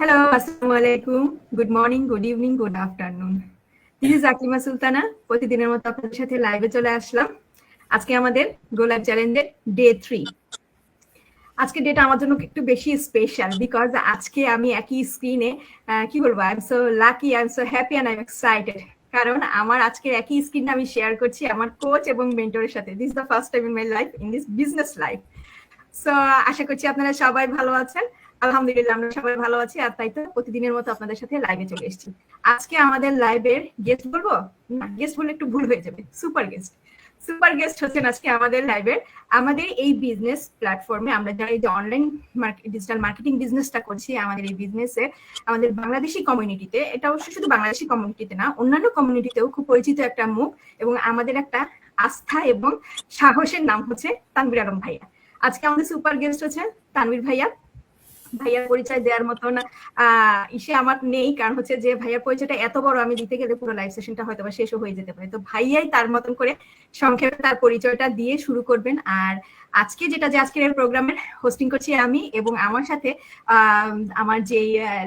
Hello, আসসালামু আলাইকুম। Good morning, good evening, good afternoon. This is Aklima Sultana. প্রতিদিনের মতো আপনাদের সাথে লাইভে চলে আসলাম। আজকে আমাদের গো লাইভ চ্যালেঞ্জের ডে 3। আজকে ডেটা আমার জন্য একটু বেশি স্পেশাল বিকজ আজকে আমি একই স্ক্রিনে কি বলবো, I am so lucky, I am so happy and I am excited. কারণ আমার আজকের একই স্ক্রিনে আমি শেয়ার করছি আমার কোচ এবং মেন্টরের সাথে। This the first time in my life, in this business life. So আশা করছি আপনারা সবাই ভালো আছেন। আলহামদুলিল্লাহ আমরা সবাই ভালো আছি। আর তাই তো প্রতিদিনের মতো আপনাদের সাথে লাইভে চলে এসেছি। আজকে আমাদের লাইভের গেস্ট বলবো না, গেস্ট বললে একটু ভুল হয়ে যাবে, সুপার গেস্ট। সুপার গেস্ট হচ্ছেন আজকে আমাদের লাইভের। আমাদের এই বিজনেস প্ল্যাটফর্মে আমরা যারা এই যে অনলাইন ডিজিটাল মার্কেটিং বিজনেসটা করছি, আমাদের এই বিজনেসে আমাদের বাংলাদেশি কমিউনিটিতে, এটা অবশ্য শুধু বাংলাদেশি কমিউনিটিতে না, অন্যান্য কমিউনিটিতেও খুব পরিচিত একটা মুখ এবং আমাদের একটা আস্থা এবং সাহসের নাম হচ্ছে তানভীর আলম ভাইয়া। আজকে আমাদের সুপার গেস্ট হচ্ছে তানভীর ভাইয়া। ভাইয়ার পরিচয় দেওয়ার মতন ইসে আমার নেই, কারণ হচ্ছে যে ভাইয়ার পরিচয়টা এত বড়, আমি দিতে গেলে পুরো লাইভ সেশনটা হয়তো বা শেষও হয়ে যেতে পারে। তো ভাইয়াই তার মতন করে সংক্ষেপে তার পরিচয়টা দিয়ে শুরু করবেন। আর আজকে যেটা যে আজকের প্রোগ্রামের হোস্টিং করছি আমি, এবং আমার সাথে আমার যে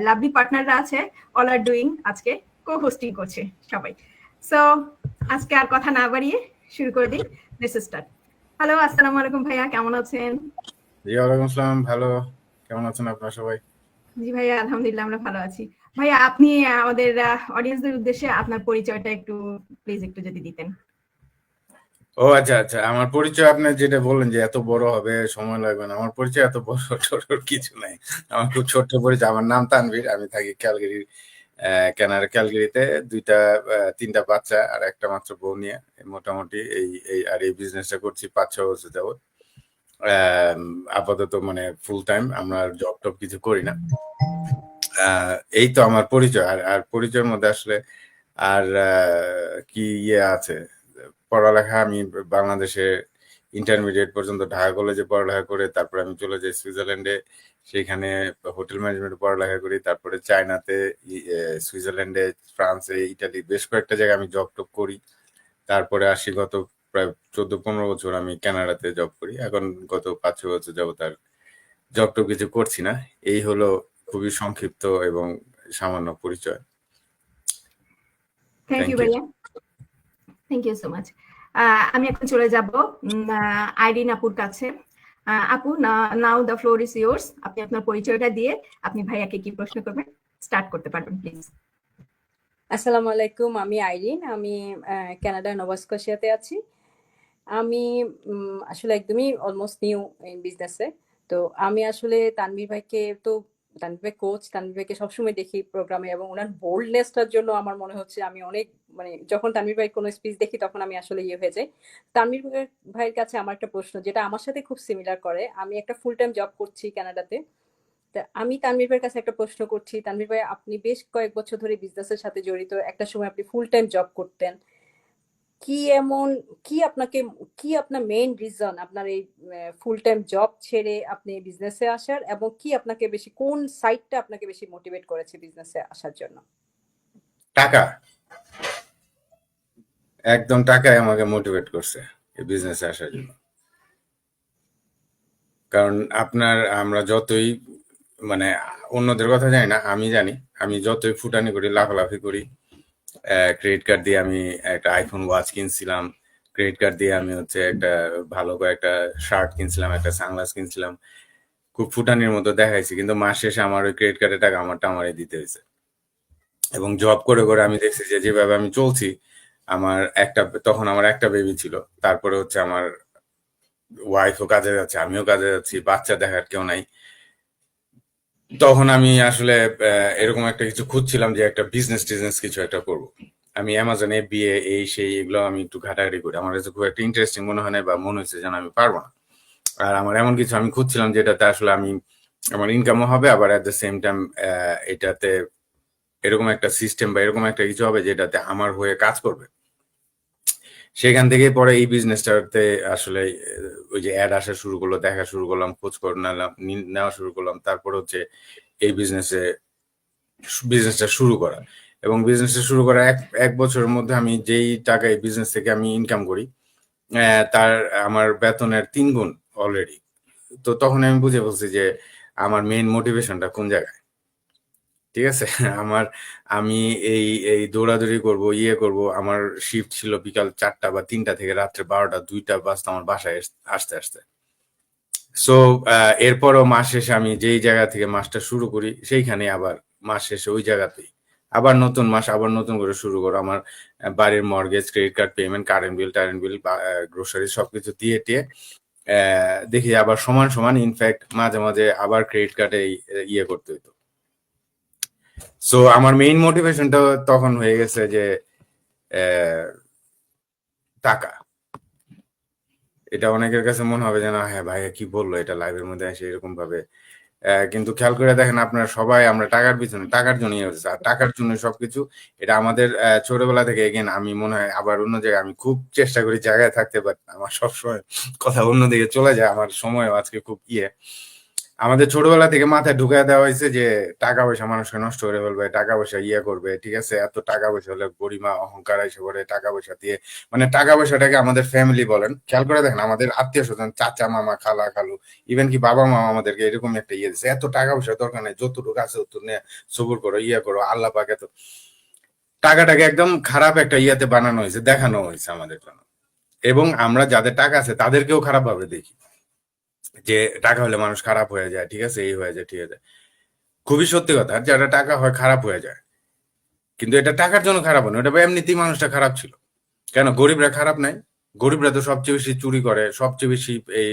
লাভলি পার্টনাররা আছে, অল আর ডুইং আজকে কো হোস্টিং করছে সবাই। সো আজকে আর কথা না বাড়িয়ে শুরু করে দিই। Let's start. হ্যালো, আসসালামু আলাইকুম ভাইয়া, কেমন আছেন? জি ওয়ালাইকুম আসসালাম। ভালো, কেমন আছেন আপনারা সবাই? জি ভাইয়া, আলহামদুলিল্লাহ আমরা ভালো আছি। ভাইয়া আপনি আমাদের অডিয়েন্সদের উদ্দেশ্যে আপনার পরিচয়টা একটু প্লিজ একটু যদি দিতেন। ও আচ্ছা আচ্ছা, আমার পরিচয় আপনি যেটা বললেন যে এত বড় হবে, সময় লাগবে না। আমার পরিচয় এত বড় ছোট কিছু নাই। আমার খুব ছোট্ট পরিচয়। আমার নাম তানভীর, আমি থাকি ক্যালগেরি, কানাডা ক্যালগেরিতে। দুইটা তিনটা বাচ্চা আর একটা মাত্র বউ নিয়ে মোটামুটি এই এই আর এই বিজনেসটা করছি 5-6 বছর যাবত। আম, আপাতত মানে ফুল টাইম, আমরা জব টব কিছু করি না। এই তো আমার পরিচয়। আর আর পরিচয়ের মধ্যে আসলে আর কি আছে, পড়ালেখা আমি বাংলাদেশে ইন্টারমিডিয়েট পর্যন্ত ঢাকা কলেজে পড়ালেখা করে তারপরে আমি চলে যাই সুইজারল্যান্ডে। সেখানে হোটেল ম্যানেজমেন্ট পড়ালেখা করি। তারপরে চায়নাতে, সুইজারল্যান্ডে, ফ্রান্সে, ইটালি বেশ কয়েকটা জায়গায় আমি জব টব করি। তারপরে আসি, গত প্রায় 14-15 বছর আমি কানাডাতে জব করি। এখন গত 5-6 বছর যাবত আর জব টব কিছু করছি না। এই হলো খুবই সংক্ষিপ্ত এবং সামান্য পরিচয়। Thank you thank you. ভাইয়া, থ্যাংক ইউ সো মাচ। আমি এখন চলে যাব আইরিন আপুর কাছে। আপু, now the floor is yours. আপনি আপনার পরিচয়টা দিয়ে আপনি ভাইয়াকে কি প্রশ্ন করবেন স্টার্ট করতে পারবেন প্লিজ। আসসালামু আলাইকুম, আমি আইরিন। আমি কানাডার নোভা স্কশিয়াতে আছি। আমি আসলে একদমই অলমোস্ট নিউ এই বিজনেসে। তো আমি আসলে তানভীর ভাই কোচ, তানভীর ভাইকে সবসময় দেখি প্রোগ্রামে, এবং ওনার বোল্ডনেসটার জন্য আমার মনে হচ্ছে আমি অনেক, মানে যখন তানভীর ভাই কোনো স্পিচ দেখি তখন আমি আসলে ইয়ে হয়ে যাই। ভাইয়ের কাছে আমার একটা প্রশ্ন যেটা আমার সাথে খুব সিমিলার করে। আমি একটা ফুল টাইম জব করছি কানাডাতে। তা আমি তানভীর ভাইয়ের কাছে একটা প্রশ্ন করছি। তানভীর ভাই, আপনি বেশ কয়েক বছর ধরে বিজনেসের সাথে জড়িত। একটা সময় আপনি ফুল টাইম জব করতেন। কি এমন, কি আপনাকে, কি আপনার মেইন রিজন আপনার এই ফুল টাইম জব ছেড়ে আপনি বিজনেসে আসার, এবং কি আপনাকে বেশি, কোন সাইডটা আপনাকে বেশি মোটিভেট করেছে বিজনেসে আসার জন্য? টাকা, একদম টাকাই আমাকে মোটিভেট করছে এই বিজনেসে আসার জন্য। কারণ আমরা যতই মানে অন্যদের কথা জানি না, আমি জানি, আমি যতই ফুটানি করি, লাফালাফি করি, ক্রেডিট কার্ড দিয়ে আমি একটা আইফোন ওয়াচ কিনছিলাম, ক্রেডিট কার্ড দিয়ে আমি হচ্ছে একটা ভালো করে একটা শার্ট কিনছিলাম, একটা সানগ্লাস কিনছিলাম, খুব ফুটানির মতো দেখাইছি, কিন্তু মাস শেষে আমার ওই ক্রেডিট কার্ডের টাকা আমারই দিতে হয়েছে। এবং জব করে করে আমি দেখছি যে যেভাবে আমি চলছি, তখন আমার একটা বেবি ছিল, তারপরে হচ্ছে আমার ওয়াইফও কাজে যাচ্ছে, আমিও কাজে যাচ্ছি, বাচ্চা দেখার কেউ নাই। তখন আমি আসলে এরকম একটা কিছু খুঁজছিলাম যে একটা টিজনেস কিছু একটা করব। আমি অ্যামাজনে বিয়ে এই সেই এগুলো আমি একটু ঘাটাঘাটি করি, আমার কাছে খুব একটা ইন্টারেস্টিং মনে হয় না, বা মনে হচ্ছে যেন আমি পারবো না। আর আমার এমন কিছু আমি খুঁজছিলাম যেটাতে আসলে আমার ইনকামও হবে, আবার অ্যাট দ্য সেম টাইম এটাতে এরকম একটা সিস্টেম বা এরকম একটা কিছু হবে যেটাতে আমার হয়ে কাজ করবে। সেখান থেকে পরে এই বিজনেসটাতে আসলে ওই যে অ্যাড আসা শুরু করলো, দেখা শুরু করলাম, খোঁজ করে নেওয়া শুরু করলাম, তারপর হচ্ছে এই বিজনেসটা শুরু করা। এবং বিজনেসটা শুরু করার এক এক বছরের মধ্যে আমি যেই টাকা এই বিজনেস থেকে আমি ইনকাম করি, তার আমার বেতনের 3 গুণ অলরেডি। তো তখন আমি বুঝে বলছি যে আমার মেইন মোটিভেশনটা কোন জায়গায়। ঠিক আছে। আমার আমি এই এই দৌড়াদৌড়ি করব, ইয়ে করব। আমার শিফট ছিল বিকাল 4টা বা 3টা থেকে রাত্রে 12টা 2টা বাজতো আমার বাসায় আসতে আসতে। সো এরপরও মাস শেষে আমি যেই জায়গা থেকে মাসটা শুরু করি সেইখানে আবার মাস শেষে ওই জায়গাতেই আবার নতুন মাস আবার নতুন করে শুরু করো। আমার বাড়ির mortgage, credit card payment, current bill, টারেন্ট বিল, গ্রোসারি সবকিছু দিয়ে টিয়ে দেখি আবার সমান সমান। ইনফ্যাক্ট মাঝে মাঝে আবার ক্রেডিট কার্ডে ইয়ে করতে হইতো। সো আমার মেইন মোটিভেশনটা তখন হয়ে গেছে যে আহ, টাকা। এটা অনেকের কাছে মনে হবে যে না, হ্যাঁ ভাই কি বললো এটা লাইভের মধ্যে এসে এরকম ভাবে। কিন্তু খেয়াল করে দেখেন আপনারা সবাই আমরা টাকার পিছনে, টাকার জন্যই হচ্ছে, আর টাকার জন্য সবকিছু। এটা আমাদের ছোটবেলা থেকে। এগেন আমি মনে হয় আবার অন্য জায়গায়, আমি খুব চেষ্টা করি জায়গায় থাকতে, বাট আমার সবসময় কথা অন্যদিকে চলে যায়। আমার সময় আজকে খুব ইয়ে। আমাদের ছোটবেলা থেকে মাথায় ঢুকায় দেওয়া হয়েছে যে টাকা পয়সা মানুষকে নষ্ট করে ফেলবে, টাকা পয়সা ইয়ে করবে, ঠিক আছে। এত টাকা পয়সা হলে গরিমা অহংকার এসে পড়ে টাকা পয়সা দিয়ে। মানে টাকা পয়সাটাকে আমাদের ফ্যামিলি বলেন, খেয়াল করে দেখেন আমাদের আত্মীয় স্বজন, চাচা মামা খালা খালু, ইভেন কি বাবা মা আমাদেরকে এরকম একটা ইয়ে দিচ্ছে, এত টাকা পয়সা দরকার নেই, যতটুকু আছে ততটুকু নিয়ে সবুর করো, ইয়ে করো, আল্লাহ পাক এত। টাকাটাকে একদম খারাপ একটা ইয়াতে বানানো হয়েছে, দেখানো হয়েছে আমাদের জন্য। এবং আমরা যাদের টাকা আছে তাদেরকেও খারাপ ভাবে দেখি, যে টাকা হলে মানুষ খারাপ হয়ে যায়, ঠিক আছে, এই হয়ে যায়, ঠিক আছে। খুবই সত্যি কথা, যারা টাকা হয় খারাপ হয়ে যায়। কিন্তু এটা টাকার জন্য খারাপ হয় না, এটা এমনিতেই মানুষটা খারাপ ছিল। কেন গরিবরা খারাপ নাই? গরিবরা তো সবচেয়ে বেশি চুরি করে, সবচেয়ে বেশি এই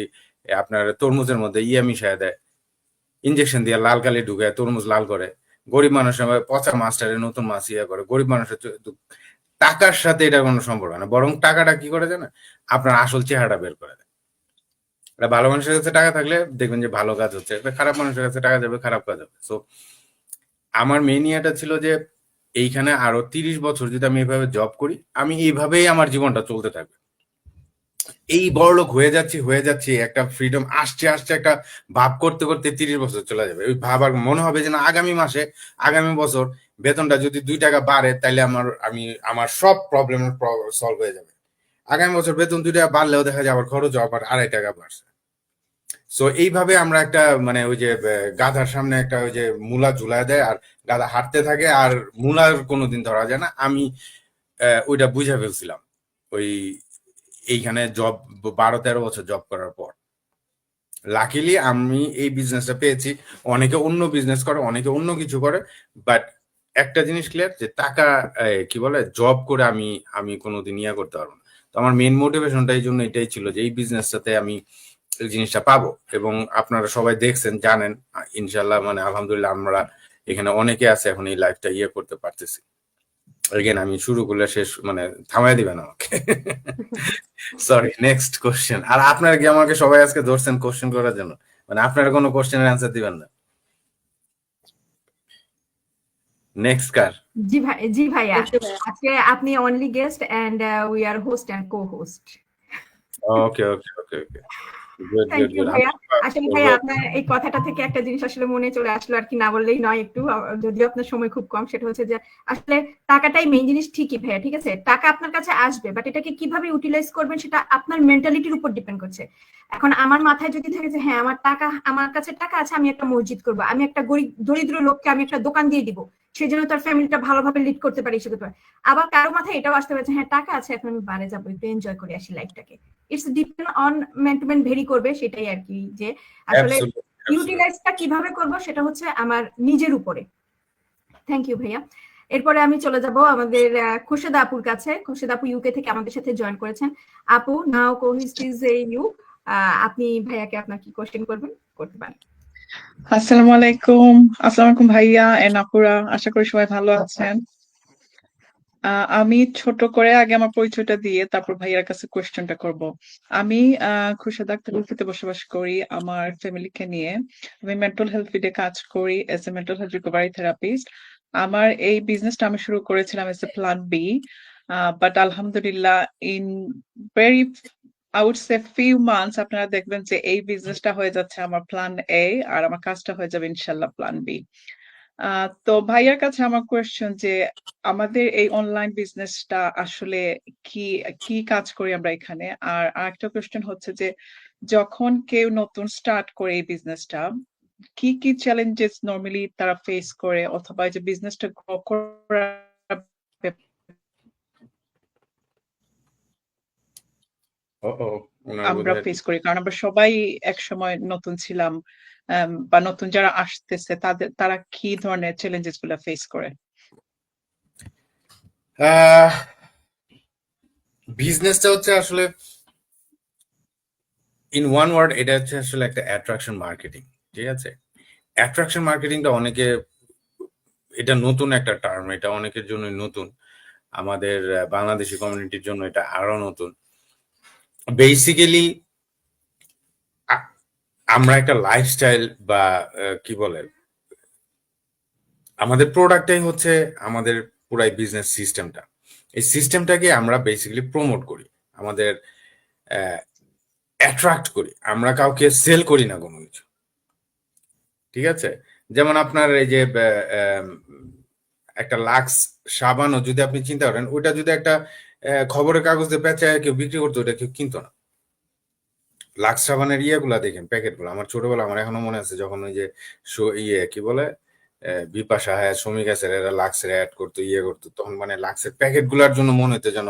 আপনার তরমুজের মধ্যে ইয়ে মিশায় দেয়, ইনজেকশন দিয়ে লাল কালি ঢুকে তরমুজ লাল করে। গরিব মানুষের পচা মাছটারে নতুন মাছ ইয়ে করে। গরিব মানুষের টাকার সাথে এটা কোনো সম্পর্ক না, বরং টাকাটা কি করে জানে, আপনার আসল চেহারাটা বের করে দেয়। এটা ভালো মানুষের কাছে টাকা থাকলে দেখবেন যে ভালো কাজ হচ্ছে, একটা খারাপ মানুষের কাছে টাকা যাবে খারাপ কাজ হবে। সো আমার মেন ইয়েটা ছিল যে এইখানে আরো 30 বছর যদি আমি এইভাবে জব করি, আমি এইভাবেই আমার জীবনটা চলতে থাকবে। এই বড়লোক হয়ে যাচ্ছি, একটা ফ্রিডম আসছে আসছে, একটা ভাব করতে করতে 30 বছর চলে যাবে। ওই ভাব আর মনে হবে যে না, আগামী মাসে আগামী বছর বেতনটা যদি 2 টাকা বাড়ে তাহলে আমার সব প্রবলেম সলভ হয়ে যাবে। আগামী বছর বেতন 2 টাকা বাড়লেও দেখা যায় আবার খরচ আবার 2.5 টাকা বাড়ছে। সো এইভাবে আমরা একটা মানে ওই যে গাধার সামনে একটা ওই যে মূলা ঝুলায় দেয়, আর গাধা হাঁটতে থাকে, আর মূলার কোনোদিন ধরা যায় না। আমি ওইটা বুঝে ফেলছিলাম ওই এইখানে 12-13 বছর জব করার পর। লাকিলি আমি এই বিজনেসটা পেয়েছি। অনেকে অন্য বিজনেস করে, অনেকে অন্য কিছু করে, বাট একটা জিনিস ক্লিয়ার, যে টাকা কি বলে জব করে আমি আমি কোনোদিন ইয়া করতে পারবো না। তো আমার মেইন মোটিভেশনটা এই জন্য এটাই ছিল যে এই বিজনেসটাতে আমি এই জিনিসটা পাবো। এবং আপনারা সবাই দেখছেন, জানেন ইনশাল্লাহ, মানে আলহামদুলিল্লাহ আমরা এখানে অনেকে আছে এখন এই লাইফটা ইয়ে করতে পারতেছি। এগেন আমি শুরু করলে শেষ মানে থামাই দিবেন আমাকে। Sorry, next question. আর আপনারা কি আমাকে সবাই আজকে ধরছেন কোশ্চেন করার জন্য? মানে আপনারা কোনো কোশ্চেনের অ্যান্সার দিবেন না? নেক্সট কার? জি ভাইয়া, Thank you, ভাইয়া। আজকে আপনি only guest and we are host and co host. Okay okay okay okay, good thank good you good. আমি ভাইয়া। আসলে ভাইয়া আপনার এই কথাটা থেকে একটা জিনিস আসলে মনে চলে আসলো আর কি, না বললেই নয় একটু, যদিও আপনার সময় খুব কম। সেটা হচ্ছে যে আসলে টাকাটাই মেইন জিনিস, ঠিকই ভাইয়া, ঠিক আছে। টাকা আপনার কাছে আসবে, বাট এটাকে কিভাবে ইউটিলাইজ করবেন সেটা আপনার মেন্টালিটির উপর ডিপেন্ড করছে। এখন আমার মাথায় যদি থাকে যে হ্যাঁ আমার কাছে টাকা আছে, আমি একটা মসজিদ করবো, আমি একটা গরিব দরিদ্র লোককে আমি একটা দোকান দিয়ে দিব, সেই জন্য তার ফ্যামিলিটা ভালোভাবে লিড করতে পারি, সে করতে পারে। আবার কারো মাথায় এটাও আসতে পারে হ্যাঁ টাকা আছে, এখন আমি বারে যাবো, একটু এনজয় করে আসি লাইফটাকে। It's depend on man to man, very করবে, সেটাই আর কি। যে আসলে অ্যাবসলিউটলি ইউটিলাইজটা কিভাবে করব সেটা হচ্ছে আমার নিজের উপরে। থ্যাংক ইউ ভাইয়া। এরপরে আমি চলে যাব আমাদের খোরশেদা আপুর কাছে। খোরশেদা আপু ইউকে থেকে আমাদের সাথে জয়েন করেছেন। আপু, নাও কোহিস্ট ইজ ইউ। আপনি ভাইয়াকে আপনার কি কোশ্চেন করবেন, করতে পারেন। আসসালামু আলাইকুম। আসসালামু আলাইকুম ভাইয়া এন্ড আপুরা, আশা করি সবাই ভালো আছেন। আমি ছোট করে আগে আমার পরিচয়টা দিয়ে তারপর ভাইয়ার কাছে কোয়েশ্চেনটা করব। আমি খুরশেদ আক্তার ইউকেতে বসবাস করি আমার ফ্যামিলিকে নিয়ে। আমি মেন্টাল হেলথ ফিল্ডে কাজ করি as a mental health recovery therapist. আমার এই বিজনেসটা আমি শুরু করেছিলাম as a plan B, but আলহামদুলিল্লাহ in very I would say few months আপনারা দেখবেন যে এই বিজনেসটা হয়ে যাচ্ছে আমার প্ল্যান এ, আর আমার কাজটা হয়ে যাবে ইনশাল্লাহ প্ল্যান বি। তো ভাইয়ার কাছে আমার কোয়েশ্চেন যে আমাদের এই অনলাইন বিজনেসটা আসলে কি কি কাজ করি আমরা এখানে। আর আরেকটা কোয়েশ্চেন হচ্ছে যে যখন কেউ নতুন স্টার্ট করে এই বিজনেসটা, কি কি চ্যালেঞ্জেস নরমালি তারা ফেস করে, অথবা এই যে বিজনেসটা গ্রো করার ও ও ওনার আমরা বোধহয় ফেস করি, কারণ আমরা সবাই একসময় নতুন ছিলাম, বা নতুন যারা আসতেছে তারা কি ধরনের চ্যালেঞ্জেস গুলা ফেস করে? বিজনেসটা হচ্ছে আসলে ইন ওয়ান ওয়ার্ড এটা হচ্ছে আসলে একটা অ্যাট্রাকশন মার্কেটিং। ঠিক আছে, অ্যাট্রাকশন মার্কেটিংটা অনেকে, এটা নতুন একটা টার্ম, এটা অনেকের জন্য নতুন, আমাদের বাংলাদেশি কমিউনিটির জন্য এটা আরো নতুন। বেসিক্যালি আমরা একটা লাইফস্টাইল বা কি বলে, আমাদের প্রোডাক্টটাই হচ্ছে আমাদের পুরাই বিজনেস সিস্টেমটা। এই সিস্টেমটাকে আমরা বেসিক্যালি প্রমোট করি, আমাদের অ্যাট্রাক্ট করি, আমরা কাউকে সেল করি না কোনো কিছু। ঠিক আছে, যেমন আপনার এই যে একটা লাক্স সাবানও যদি আপনি চিন্তা করেন, ওইটা যদি একটা খবরের কাগজ দিয়ে পেঁচায় কেউ বিক্রি করতো, ওটা কেউ কিনতো না। লাক্স সাবানের ইয়েগুলা দেখেন, প্যাকেটগুলো, আমার ছোটবেলা আমার এখনো মনে আছে, যখন ওই যে কি বলে বিপাশা, হ্যাঁ, শ্রমিক আছে, এরা লাক্সের অ্যাড করতো, ইয়ে করতো, তখন মানে লাক্সের প্যাকেট গুলার জন্য মনে হতো যেন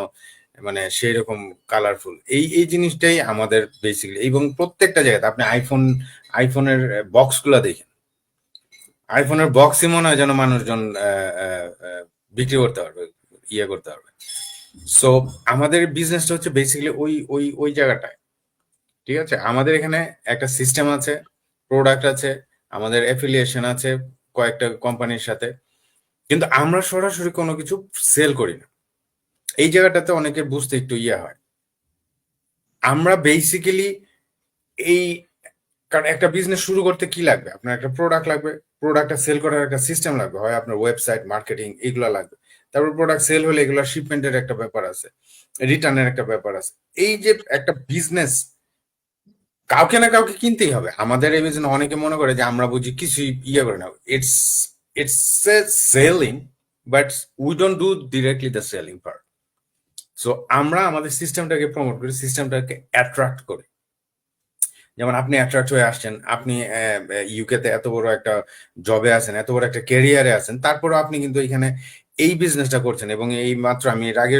মানে সেই রকম কালারফুল। এই এই জিনিসটাই আমাদের বেসিক্যালি, এবং প্রত্যেকটা জায়গাতে আপনি আইফোনের বক্স গুলা দেখেন, আইফোনের বক্সই মনে হয় যেন মানুষজন বিক্রি করতে পারবে, ইয়ে করতে পারবে। সো আমাদের বিজনেসটা হচ্ছে বেসিক্যালি ওই ওই ওই জায়গাটায়। ঠিক আছে, আমাদের এখানে একটা সিস্টেম আছে, প্রোডাক্ট আছে, আমাদের অ্যাফিলিয়েশন আছে কয়েকটা কোম্পানির সাথে, কিন্তু আমরা সরাসরি কোনো কিছু সেল করি না। এই জায়গাটাতে অনেকে বুঝতে একটু ইয়ে হয়। আমরা বেসিক্যালি এই, কারণ একটা বিজনেস শুরু করতে কি লাগবে, আপনার একটা প্রোডাক্ট লাগবে, প্রোডাক্টটা সেল করার একটা সিস্টেম লাগবে, হয় আপনার ওয়েবসাইট, মার্কেটিং, এগুলো লাগবে। তারপর প্রোডাক্ট সেল হলে এগুলো শিপমেন্টের একটা ব্যাপার আছে, রিটার্নের একটা ব্যাপার আছে। এই যে একটা বিজনেস, কাউকে না কাউকে কিনতেই হবে। আমাদের এই বিজনেস অনেকে মনে করে যে আমরা বুঝি কিছুই ইয়ে করে না, it's it's selling, but we don't do directly the selling part. So আমরা আমাদের সিস্টেমটাকে প্রমোট করি, সিস্টেমটাকে অ্যাট্রাক্ট করি। যেমন আপনি অ্যাট্রাক্ট হয়ে আসছেন, আপনি ইউকেতে এত বড় একটা জবে আছেন, এত বড় একটা ক্যারিয়ারে আছেন, তারপরে আপনি কিন্তু এখানে এই বিজনেসটা করছেন। এবং এই মাত্র আমি এর আগে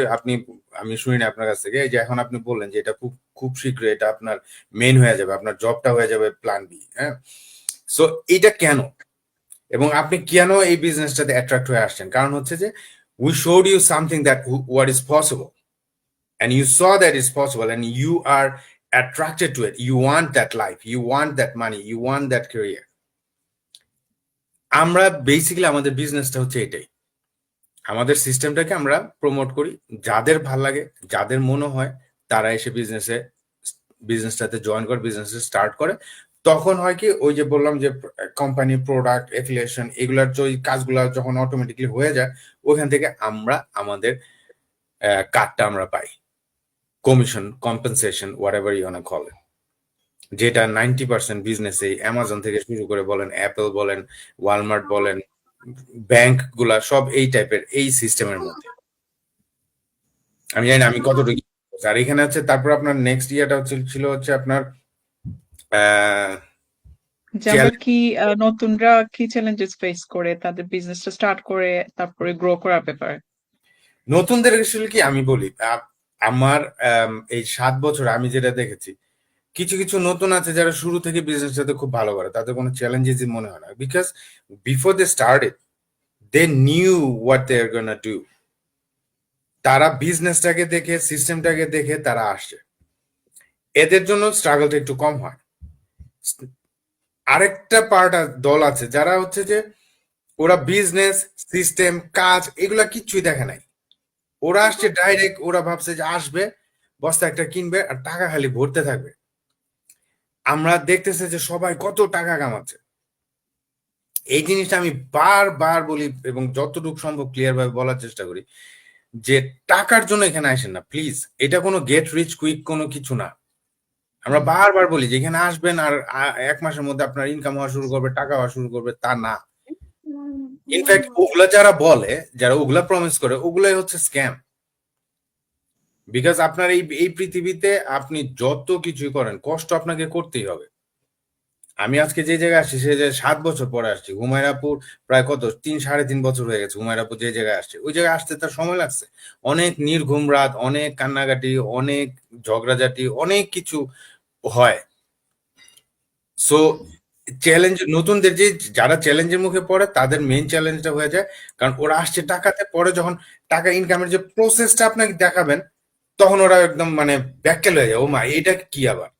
আমি শুনিনি আপনার কাছ থেকে, এই যে এখন আপনি বললেন যে এটা খুব খুব শীঘ্রই এটা আপনার মেইন হয়ে যাবে, আপনার জবটা হয়ে যাবে প্ল্যান বি। হ্যাঁ, সো এটা কেন, এবং আপনি কেন এই বিজনেসটাতে অ্যাট্রাক্ট হয়ে আসছেন? কারণ হচ্ছে যে we showed you something that what is possible, and you saw that it's possible, and you are attracted to it. You want that life, you want that money, you want that career. আমরা basically আমাদের বিজনেসটা হচ্ছে এটাই, আমাদের সিস্টেমটাকে আমরা promote করি। যাদের ভাল লাগে, যাদের মনে হয়, তারা এসে বিজনেসটাতে জয়েন করে, বিজনেসে স্টার্ট করে। তখন হয় কি, ওই যে বললাম যে কোম্পানি, প্রোডাক্ট, অ্যাফিলিয়েশন, এগুলার যে কাজগুলো যখন অটোমেটিকলি হয়ে যায়, ওইখান থেকে আমরা আমাদের কাটটা আমরা পাই, commission, compensation, whatever you want to call it, যেটা 90% বিজনেসে, অ্যামাজন থেকে শুরু করে বলেন, অ্যাপল বলেন, ওয়ালমার্ট বলেন, ব্যাংক গুলা সব এই টাইপের, এই সিস্টেমের মধ্যে। আমি জানি না আমি কতটুকু, আর এখানে হচ্ছে তারপর আপনার নেক্সট ইয়ারটা ছিল হচ্ছে আপনার যে আমরা কি নতুনরা কি চ্যালেঞ্জেস ফেস করে তাদের বিজনেসটা স্টার্ট করে তারপরে গ্রো করার ব্যাপারে? নতুনদের আসলে কি আমি বলি, আমার এই 7 বছর আমি যেটা দেখেছি, কিছু কিছু নতুন আছে যারা শুরু থেকে বিজনেসটাতে খুব ভালো করে, তাদের কোনো চ্যালেঞ্জেসই মনে হয় না, because before they started they knew what they are gonna do. তারা বিজনেসটাকে দেখে, সিস্টেমটাকে দেখে তারা আসছে, এদের জন্য স্ট্রাগলটা একটু কম হয়। আরেকটা দল আছে যারা হচ্ছে যে ওরা বিজনেস, সিস্টেম, কাজ এগুলা কিচ্ছুই দেখে নাই, ওরা আসছে ডাইরেক্ট, ওরা ভাবছে যে আসবে, বস্তা একটা কিনবে আর টাকা খালি ভরতে থাকবে। আমরা দেখতেছি যে সবাই কত টাকা কামাচ্ছে। এই জিনিসটা আমি বারবার বলি এবং যতটুকু সম্ভব ক্লিয়ার ভাবে বলার চেষ্টা করি যে টাকার জন্য এখানে আসেন না প্লিজ, এটা কোনো গেট রিচ কুইক কোনো কিছু না। আমরা বারবার বলি যে এখানে আসবেন আর 1 মাসের মধ্যে আপনার ইনকাম হওয়া শুরু করবে, টাকা হওয়া শুরু করবে, তা না। ইনফ্যাক্ট ওগুলা যারা বলে, যারা ওগুলা প্রমিস করে, ওগুলাই হচ্ছে স্ক্যাম। বিকজ আপনার এই এই পৃথিবীতে আপনি যত কিছুই করেন, কষ্ট আপনাকে করতেই হবে। আমি আজকে যে জায়গায় আসছি সে যে 7 বছর পরে আসছি। হুমায়রাপুর প্রায় কত 3 সাড়ে 3 বছর হয়ে গেছে। হুমায়রাপুর যে জায়গায় আসছে ওই জায়গায় আসতে তার সময় লাগছে, অনেক নির্ঘুম রাত, অনেক কান্নাকাটি, অনেক ঝগড়াঝাটি, অনেক কিছু হয়। সো চ্যালেঞ্জ নতুনদের যে যারা চ্যালেঞ্জের মুখে পড়ে তাদের মেইন চ্যালেঞ্জটা হয়ে যায়, কারণ ওরা আসছে টাকাতে, পরে যখন টাকা ইনকামের যে প্রসেসটা আপনাকে দেখাবেন তখন ওরা একদম মানে ব্যাককেল হয়ে যায়, ও মা এটা কি আবার,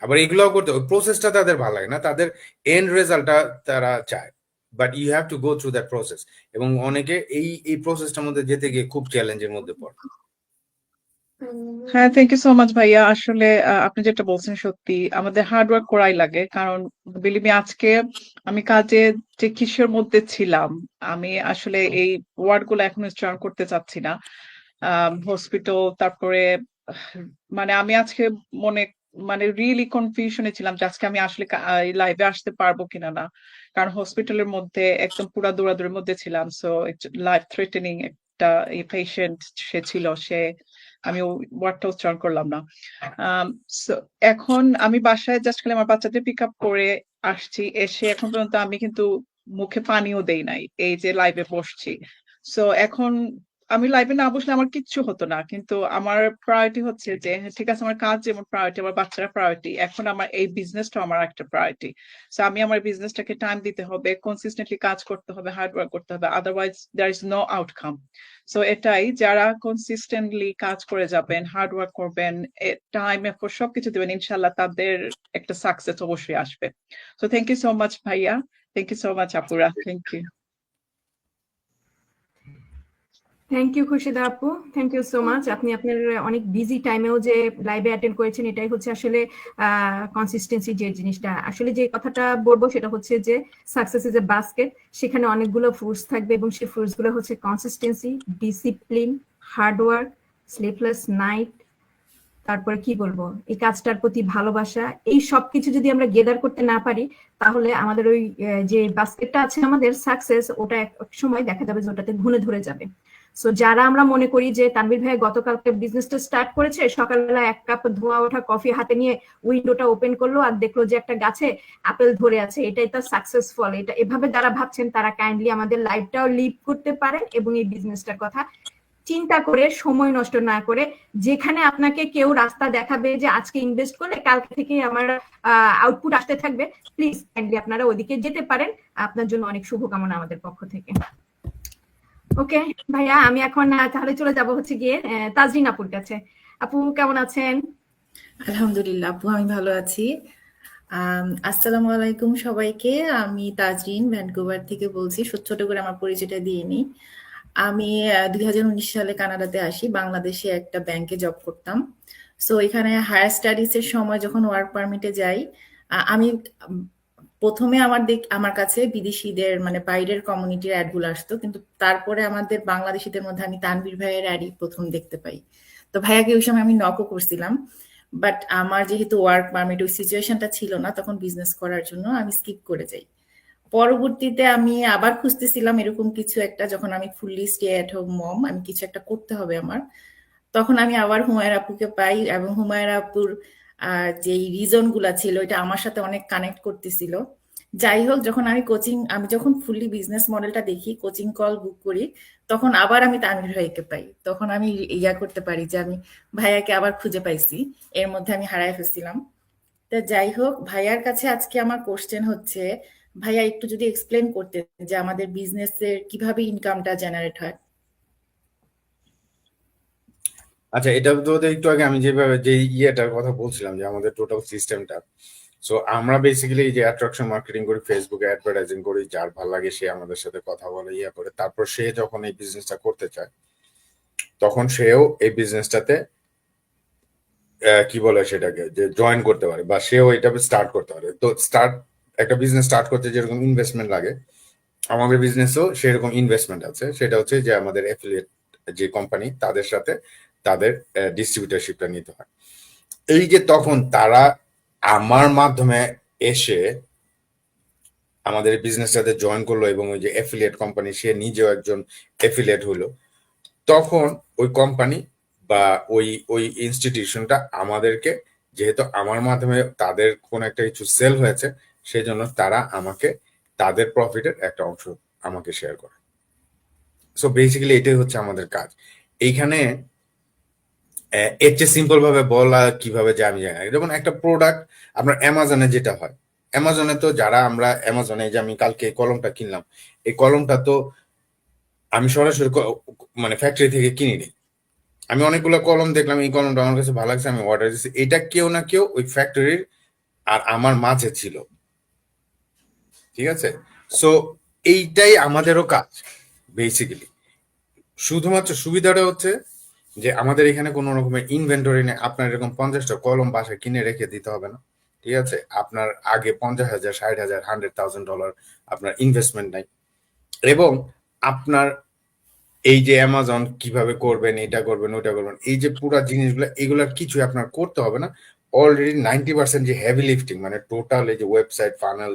আবার এগুলোও করতে ওই প্রসেসটা তাদের ভালো লাগে না, তাদের এন্ড রেজাল্টটা তারা চায়। But you have to go through that process, এবং অনেকে এই প্রসেসটার মধ্যে যেতে গিয়ে খুব চ্যালেঞ্জের মধ্যে পড়ে। হ্যাঁ, থ্যাংক ইউ সো মাচ ভাইয়া। আসলে আপনি যেটা বলছেন সত্যি, আমাদের হার্ড ওয়ার্ক করাই লাগে। কারণ বিলিভ মি, আজকে আমি কাজে যে কিসের মধ্যে ছিলাম, আমি আসলে এই ওয়ার্ড গুলো এখন উচ্চারণ করতে চাচ্ছি না। হসপিটাল, তারপরে মানে আমি আজকে মনে মানে রিয়েলি কনফিউশনে ছিলাম যে আজকে আমি আসলে লাইভে আসতে পারবো কিনা না। কারণ হসপিটালের মধ্যে একদম পুরা দৌড়াদৌড়ির মধ্যে ছিলাম। সো লাইফ থ্রেটেনিং একটা পেশেন্ট সে ছিল, আমি ওয়ার্ডটা উচ্চারণ করলাম না। আম, so এখন আমি বাসায় জাস্ট খালি আমার বাচ্চাদের পিক আপ করে আসছি। এসে এখন পর্যন্ত আমি কিন্তু মুখে পানিও দেই নাই, এই যে লাইভে বসছি। সো এখন আমি লাইভে না বসলে আমার কিচ্ছু হতো না, কিন্তু আমার প্রায়োরিটি হচ্ছে যে হ্যাঁ, ঠিক আছে, আমার কাজ যেমন প্রায়োরিটি, আমার বাচ্চারা প্রায়োরিটি, এখন আমার এই বিজনেসটা আমার একটা প্রায়োরিটি। সো আমি আমার বিজনেসটাকে টাইম দিতে হবে, কনসিস্টেন্টলি কাজ করতে হবে, হার্ড ওয়ার্ক করতে হবে, otherwise there is no outcome. So এটাই, যারা কনসিস্টেন্টলি কাজ করে যাবেন, হার্ড ওয়ার্ক করবেন, টাইম এফোর্ট সবকিছু দিবেন, ইনশাল্লাহ তাদের একটা সাকসেস অবশ্যই আসবে। So thank you so much ভাইয়া, থ্যাংক ইউ সো মাচ আপুরা, thank you. Thank you Khushida আপু, থ্যাংক ইউ সো মাচ। আপনি আপনার অনেক বিজি টাইমেও যে লাইভে অ্যাটেন্ড করেছেন, এটাই হচ্ছে আসলে কনসিস্টেন্সি যে জিনিসটা। আসলে যে কথাটা বলবো সেটা হচ্ছে যে সাকসেস ইজ এ বাস্কেট, সেখানে অনেকগুলো ফ্রুটস থাকবে এবং সেই ফ্রুটস গুলো হচ্ছে consistency, discipline, hard work, sleepless night, তারপরে কি বলবো, এই কাজটার প্রতি ভালোবাসা, এই সবকিছু যদি আমরা গেদার করতে না পারি তাহলে আমাদের ওই যে বাস্কেটটা আছে আমাদের সাকসেস, ওটা এক সময় দেখা যাবে যে ওটাতে ঘুণে ধরে যাবে। সো যারা আমরা মনে করি যে তানভীর ভাই গতকালকে বিজনেসটা স্টার্ট করেছে, সকালবেলা 1 কাপ ধোঁয়া ওঠা কফি হাতে নিয়ে উইন্ডোটা ওপেন করলো আর দেখলো যে একটা গাছে আপেল ধরে আছে, এটাই তার সাকসেসফুল, এটা এভাবে যারা ভাবছেন তারা কাইন্ডলি আমাদের লাইফটাও লিড করতে পারেন এবং এই বিজনেসটার কথা চিন্তা করে সময় নষ্ট না করে, যেখানে আপনাকে কেউ রাস্তা দেখাবে যে আজকে ইনভেস্ট করলে কালকে থেকে আমার আউটপুট আসতে থাকবে, প্লিজ কাইন্ডলি আপনারা ওদিকে যেতে পারেন। আপনার জন্য অনেক শুভকামনা আমাদের পক্ষ থেকে। ওকে ভাইয়া, আমি এখন তাহলে চলে যাব হচ্ছে গিয়ে তাজরিন আপুর কাছে। আপু কেমন আছেন? আলহামদুলিল্লাহ আপু, আমি ভালো আছি। আসসালামু আলাইকুম সবাইকে। আমি তাজরিন ভ্যানকুভার থেকে বলছি। ছোট করে আমার পরিচয়টা দিয়ে নিই। আমি 2019 সালে কানাডাতে আসি। বাংলাদেশে একটা ব্যাংকে জব করতাম। সো এখানে হায়ার স্টাডিজ এর সময় যখন ওয়ার্ক পারমিটে যাই, আমি প্রথমে আমার কাছে বিদেশিদের মানে বাইরের কমিউনিটির অ্যাড গুলো আসতো, কিন্তু তারপরে আমাদের বাংলাদেশিদের মধ্যে আমি তানভীর ভাইয়ের অ্যাডই প্রথম দেখতে পাই। তো ভাইয়াকে ওই সময় আমি নকও করছিলাম, বাট আমার যেহেতু ওয়ার্ক পারমিট ওই সিচুয়েশনটা ছিল না তখন বিজনেস করার জন্য, আমি স্কিপ করে যাই। পরবর্তীতে আমি আবার খুঁজতেছিলাম এরকম কিছু একটা, যখন আমি ফুললি স্টে অ্যাট হোম মম, আমি কিছু একটা করতে হবে আমার, তখন আমি আবার হুমায়রা আপুকে পাই, এবং হুমায়রা আপুর যেই রিজন গুলা ছিল এটা আমার সাথে অনেক কানেক্ট করতেছিল। যাই হোক, আমি যখন ফুললি বিজনেস মডেলটা দেখি, কোচিং কল বুক করি, তখন আবার আমি তানভীর ভাইকে পাই। তখন আমি করতে পারি যে আমি ভাইয়াকে আবার খুঁজে পাইছি, এর মধ্যে আমি হারায় ফেলছিলাম। তা যাই হোক, ভাইয়ার কাছে আজকে আমার কোশ্চেন হচ্ছে, ভাইয়া একটু যদি এক্সপ্লেন করতে যে আমাদের বিজনেসের কিভাবে ইনকামটা জেনারেট হয়। আচ্ছা, এটা তো একটু আগে আমি যেভাবে যে ইয়েটার কথা বলছিলাম যে আমাদের টোটাল সিস্টেমটা। সো আমরা বেসিক্যালি যে অ্যাট্রাকশন মার্কেটিং করি, ফেসবুকে অ্যাডভার্টাইজিং করি, যার ভালো লাগে সে আমাদের সাথে কথা বলে করে, তারপর সে যখন এই বিজনেসটা করতে চায় তখন সেও এই বিজনেসটাতে কি বলে সেটাকে যে জয়েন করতে পারে, বা সেও এটা স্টার্ট করতে পারে। তো একটা বিজনেস স্টার্ট করতে যেরকম ইনভেস্টমেন্ট লাগে, আমাদের বিজনেসও সেরকম ইনভেস্টমেন্ট আছে। সেটা হচ্ছে যে আমাদের অ্যাফিলিয়েট যে কোম্পানি তাদের সাথে তাদের ডিস্ট্রিবিউটারশিপটা নিতে হয়। এই যে তখন তারা আমার মাধ্যমে এসে আমাদের বিজনেসটাতে জয়েন করলো এবং ওই যে অ্যাফিলিয়েট কোম্পানি সে নিজেও একজন অ্যাফিলিয়েট হলো, তখন ওই কোম্পানি বা ওই ওই ইনস্টিটিউশনটা আমাদেরকে যেহেতু আমার মাধ্যমে তাদের কোন একটা কিছু সেল হয়েছে, সেই জন্য তারা আমাকে তাদের প্রফিটের একটা অংশ আমাকে শেয়ার করে। সো বেসিক্যালি এটাই হচ্ছে আমাদের কাজ এইখানে। এর চেয়ে সিম্পল ভাবে বলা কিভাবে যে আমি জানি না। যেমন একটা প্রোডাক্ট আপনার অ্যামাজনে যেটা হয়, অ্যামাজনে তো যারা আমরা অ্যামাজনে যে আমি কালকে এই কলমটা কিনলাম, এই কলমটা তো আমি সরাসরি মানে ফ্যাক্টরি থেকে কিনিনি। আমি অনেকগুলো কলম দেখলাম, এই কলমটা আমার কাছে ভালো লাগছে, আমি অর্ডার দিচ্ছি। এটা কেউ না কেউ ওই ফ্যাক্টরির আর আমার মাঝে ছিল, ঠিক আছে? সো এইটাই আমাদেরও কাজ বেসিক্যালি। শুধুমাত্র সুবিধাটা হচ্ছে যে আমাদের এখানে কোনো রকমের ইনভেন্টরি নেই। আপনার এরকম 50টা কলম বাসায় কিনে রেখে দিতে হবে না, ঠিক আছে? আপনার আগে 50,000, 60,000, $100,000 আপনার ইনভেস্টমেন্ট নাই। এবং আপনার এই যে অ্যামাজন কিভাবে করবেন, এটা করবেন, ওটা করবেন, এই যে পুরো জিনিসগুলো, এগুলোর কিছুই আপনার করতে হবে না। অলরেডি 90% যে হেভি লিফটিং, মানে টোটাল এই যে ওয়েবসাইট, ফানেল,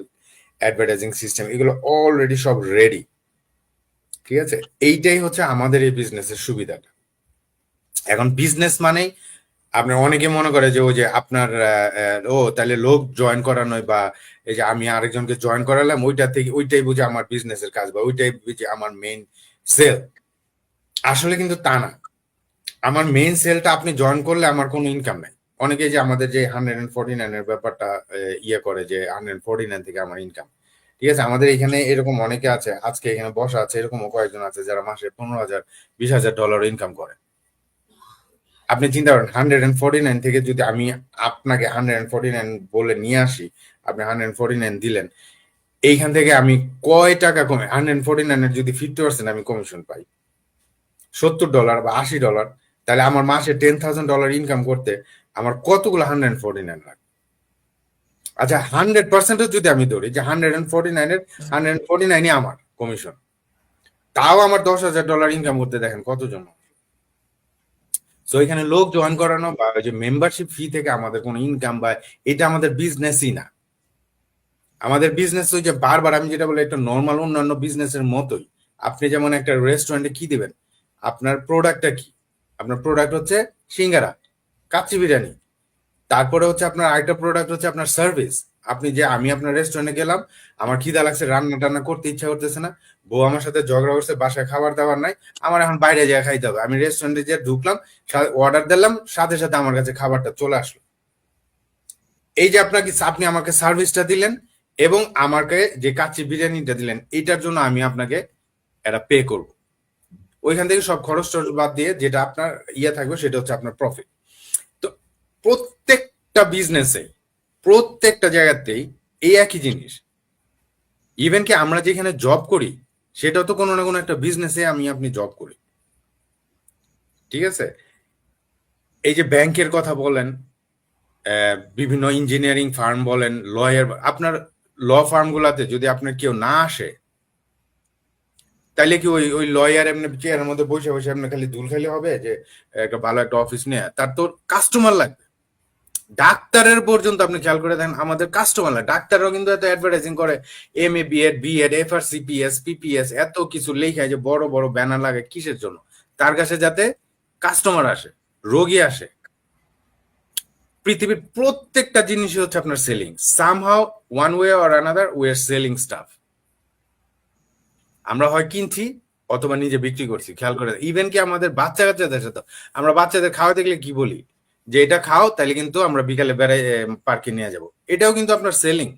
অ্যাডভার্টাইজিং সিস্টেম, এগুলো অলরেডি সব রেডি, ঠিক আছে? এইটাই হচ্ছে আমাদের এই বিজনেসের সুবিধাটা। এখন বিজনেস মানেই আপনার অনেকে মনে করে যে ওই যে আপনার ও তাহলে লোক জয়েন করানোই, বা এই যে আমি আরেকজনকে জয়েন করালাম ওইটা থেকে, ওইটাই বুঝে আমার বিজনেসের কাজ, বা ওইটাই বুঝে আমার মেইন সেল। আসলে কিন্তু তা না। আমার মেইন সেলটা আপনি জয়েন করলে আমার কোনো ইনকাম নাই। অনেকে যে আমাদের যে 149 এর ব্যাপারটা ইয়ে করে যে 149 থেকে আমার ইনকাম, ঠিক আছে? আমাদের এখানে এরকম অনেকে আছে, আজকে এখানে বসা আছে, এরকম কয়েকজন আছে যারা মাসে $15,000, $20,000 ইনকাম করে। আপনি চিন্তা করেন 149 থেকে যদি আমি আপনাকে 149 বলে নিয়ে আসি, আপনি 149 দিলেন, এইখান থেকে আমি কয় টাকা কমে 149 এর যদি 50% আমি কমিশন পাই, $70 বা $80, তাহলে আমার মাসে $10,000 ইনকাম করতে আমার কতগুলো 149 লাগবে? আচ্ছা 100% যদি আমি ধরি যে 149 আমার কমিশন, তাও আমার $10,000 ইনকাম করতে দেখেন কতজন। সো এখানে লোক জয়েন করানো বা যে মেম্বারশিপ ফি থেকে আমাদের কোনো ইনকাম বা এটা আমাদের বিজনেসই না। আমাদের বিজনেস ওই যে বারবার আমি যেটা বলি, একটা নর্মাল অন্যান্য বিজনেসের মতোই। আপনি যেমন একটা রেস্টুরেন্টে কি দিবেন, আপনার প্রোডাক্টটা কি? আপনার প্রোডাক্ট হচ্ছে সিঙ্গারা, কাচ্চি বিরিয়ানি। তারপরে হচ্ছে আপনার আরেকটা প্রোডাক্ট হচ্ছে আপনার সার্ভিস। আপনি যে আমি আপনার রেস্টুরেন্টে গেলাম, আমার খিদা লাগছে, রান্না টান্না করতে ইচ্ছা করতেছে না, বউ আমার সাথে ঝগড়া করছে, বাসায় খাবার দাবার নাই, আমার এখন বাইরে যেয়ে খাইতে হবে। আমি রেস্টুরেন্টে যে ঢুকলাম, অর্ডার দিলাম, সাথে সাথে আমার কাছে খাবারটা চলে আসলো। এই যে আপনি আমাকে সার্ভিসটা দিলেন এবং আমাকে যে কাচ্চি বিরিয়ানিটা দিলেন, এটার জন্য আমি আপনাকে একটা পে করব। ওইখান থেকে সব খরচ টরচ বাদ দিয়ে যেটা আপনার ইয়ে থাকবে সেটা হচ্ছে আপনার প্রফিট। তো প্রত্যেকটা বিজনেসে, প্রত্যেকটা জায়গাতেই এই একই জিনিস। ইভেন কি আমরা যেখানে জব করি সেটাও তো কোনো না কোনো একটা বিজনেসে আপনি জব করি, ঠিক আছে? এই যে ব্যাংকের কথা বলেন, বিভিন্ন ইঞ্জিনিয়ারিং ফার্ম বলেন, লয়ার, আপনার ল ফার্ম গুলাতে যদি আপনার কেউ না আসে, তাইলে কি ওই ওই লয়ার এমনি চেয়ারের মধ্যে বসে বসে আপনি খালি ধুল খাইলে হবে যে একটা ভালো একটা অফিস নিয়ে? তার তো কাস্টমার লাগবে। ডাক্তারের পর্যন্ত আপনি খেয়াল করে দেখেন, আমাদের কাস্টমার লাগে। ডাক্তাররাও কিন্তু এত অ্যাডভার্টাইজিং করে, MA B.Ed FRCPS PPS এত কিছু লেখা, যে বড় বড় ব্যানার লাগে কিসের জন্য? তার কাছে যাতে কাস্টমার আসে, রোগী আসে। পৃথিবীর প্রত্যেকটা জিনিসই হচ্ছে আপনার selling. Somehow one way or another we are selling staff. আমরা হয় কিনছি অথবা নিজে বিক্রি করছি। খেয়াল করে ইভেন কি আমাদের বাচ্চা কাচ্চাদের সাথে আমরা বাচ্চাদের খাওয়াতে গেলে কি বলি, যে এটা খাও তাহলে কিন্তু আমরা বিকালে বেড়াই পার্কে নিয়ে যাব। এটাও কিন্তু আপনার সেলিং।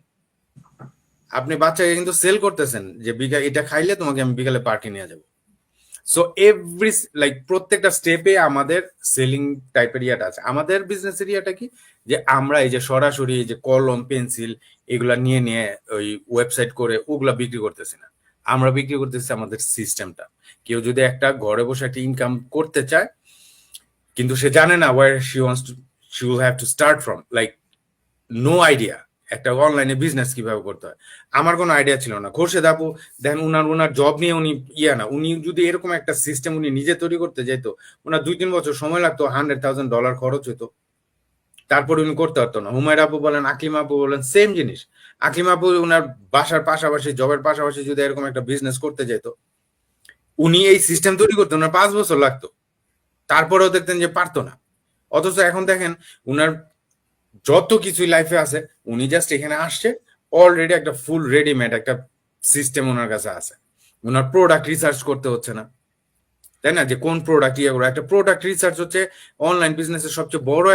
আপনি বাচ্চাকে কিন্তু সেল করতেছেন যে এটা খাইলে তোমাকে আমি বিকালে পার্কে নিয়ে যাব। সো এভরি লাইক প্রত্যেকটা স্টেপে আমাদের সেলিং টাইপের ইয়াটা আছে। আমাদের বিজনেস এরিয়াটা কি, যে আমরা এই যে সরাসরি এই যে কলম পেন্সিল এগুলা নিয়ে নিয়ে ওই ওয়েবসাইট করে ওগুলা বিক্রি করতেছি না। আমরা বিক্রি করতেছি আমাদের সিস্টেমটা। কেউ যদি একটা ঘরে বসে একটা ইনকাম করতে চায়, কিন্তু সে জানে না where she will have to start from, like no idea একটা অনলাইনে বিজনেস কিভাবে করতে হয়। আমার কোনো আইডিয়া ছিল না। খোরশেদ আপু দেখেন, উনার জব নিয়ে উনি না, উনি যদি এরকম একটা সিস্টেম উনি নিজে তৈরি করতে যেত, ওনার 2-3 বছর সময় লাগতো, $100,000 খরচ হতো, তারপরে উনি করতে পারতো না। হুমায়রা আপু বলেন, আকলিমা আপু বলেন, সেম জিনিস। আকলিমা আপু ওনার বাসার পাশাপাশি, জবের পাশাপাশি যদি এরকম একটা বিজনেস করতে যেত, উনি এই সিস্টেম তৈরি করতে ওনার 5 বছর লাগতো, তারপরেও দেখতেন যে পারতো না। অথচ এখন দেখেন উনার যত কিছুই লাইফে আছে উনি জাস্ট এখানে আসছে, অলরেডি একটা ফুল রেডিমেড একটা সিস্টেম ওনার কাছে আছে। ওনার প্রোডাক্ট রিসার্চ করতে হচ্ছে না, তাই না? যে কোন প্রোডাক্ট ইয়ে করো, একটা প্রোডাক্ট রিসার্চ হচ্ছে অনলাইন বিজনেসের সবচেয়ে বড়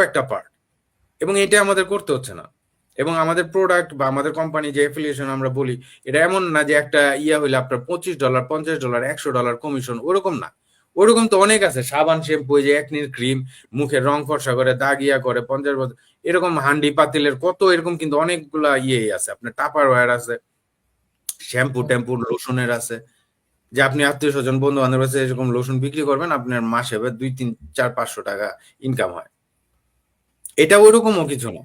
একটা পার্ট, এবং এটা আমাদের করতে হচ্ছে না। এবং আমাদের প্রোডাক্ট বা আমাদের কোম্পানি যে অ্যাফিলিয়েশন আমরা বলি, এটা এমন না যে একটা ইয়া হইলে আপনার $25, $50, $100 কমিশন, ওরকম না। ওরকম তো অনেক আছে, সাবান, শ্যাম্পু, যে একনির ক্রিম, মুখের রং ফর্সা করে, দাগ ইয়া করে, 50 বছর এরকম হান্ডি পাতিলের কত এরকম কিন্তু অনেকগুলা ইয়ে আছে। আপনার টাপার ওয়্যার আছে, শ্যাম্পু ট্যাম্পু লোশনের আছে, যে আপনি আত্মীয় স্বজন বন্ধু বান্ধব কাছে এরকম লোশন বিক্রি করবেন, আপনার মাসে 2, 3, 4, 500 টাকা ইনকাম হয়। এটা ওইরকমও কিছু না।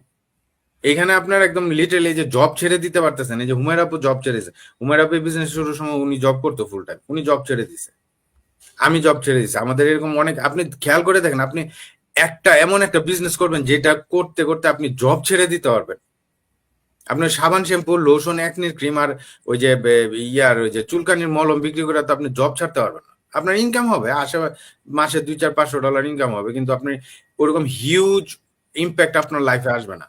এখানে আপনার একদম লিটারালি যে জব ছেড়ে দিতে পারতেছেন, এই যে হুমায়রা আপু জব ছেড়েছে, হুমায়রা আপু বিজনেস শুরুর সময় উনি জব করতো ফুল টাইম, উনি জব ছেড়ে দিছে, আমি জব ছেড়ে দিছি। আমাদের এরকম অনেক, আপনি খেয়াল করে দেখেন, আপনি এমন একটা বিজনেস করবেন যেটা করতে করতে আপনি জব ছেড়ে দিতে পারবেন। আপনার সাবান, শ্যাম্পু, লোশন, একনির ক্রিম আর ওই যে ইয়ার ওই যে চুলকানির মলম বিক্রি করে তো আপনি জব ছাড়তে পারবেন না। আপনার ইনকাম হবে মাসে $200-400 ইনকাম হবে, কিন্তু আপনি ওরকম হিউজ ইম্প্যাক্ট আপনার লাইফে আসবে না।